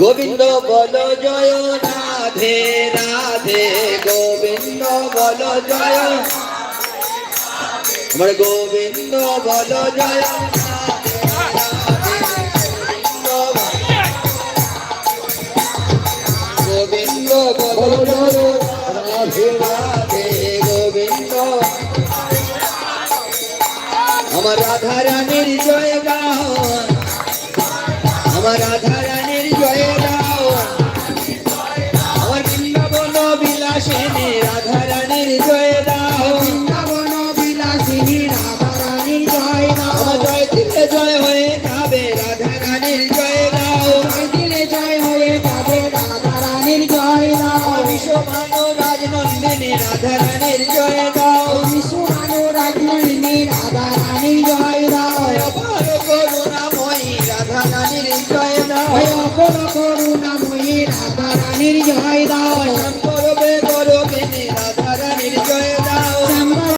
গোবিন্দ বল জয় রাধে রাধে গোবিন্দ বল জয় আমার গোবিন্দ বল জয় গোবিন্দ বল জয় রাধে রাধে গোবিন্দ আমার রাধা রানীর জয় গাও আমার রাধা রানীর জয় গাও আমার বৃন্দাবন বিলাসিনী রাধা রানীর জয় দাও বৃন্দাবন বিলাসিনী রাধা রানীর জয় দাও আমার জয় দিলে জয় হয়ে যাবে রাধা রানীর জয় দাও জয় দিলে জয় হয়ে যাবে রাধা রানীর জয় দাও বিশ্বমানো রাজনন্দিনী রাধা রানীর জয় দাও বিশ্বমানো রাজনন্দিনী রাধা রানীর জয় দাও অপার করুণাময়ী রাধা রানীর জয় দাও অপর করুণাময়ী রাধা রানীর জয় দাও